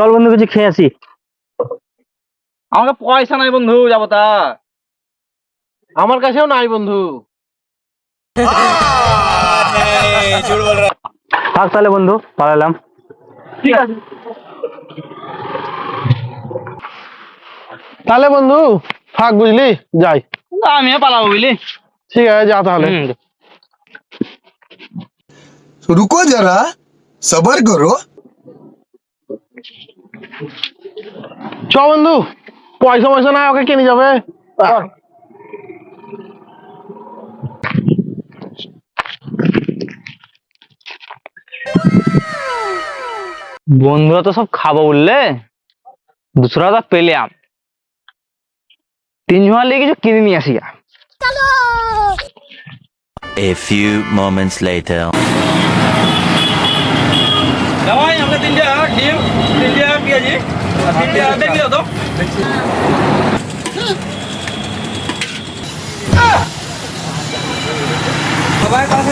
চল বন্ধু কিছু খেয়ে আসি। আমাকে পয়সা নাই বন্ধু, যাবো তা? আমার কাছেও নাই বন্ধু। থাক তাহলে বন্ধু, পালালাম। ঠিক আছে। তাহলে বন্ধু থাক, বুঝলি, যাই। আমিও পালাবো বুঝলি। ঠিক আছে, যা তাহলে। रुको जरा सबर करो। চ বন্ধু, পয়সা পয়সা নাই, ওকে কিনে যাবে। বন্ধুরা তো সব খাবো বললে, 200 টাকা পেলাম, 3 জন লিয়ে কিছু কিনে নিয়ে আসি। A few moments later. ভাই আমরা 3টা ডিম, 3টা পেঁয়াজি আর 3টা বেগুনি দাও তো। ভাই পাশে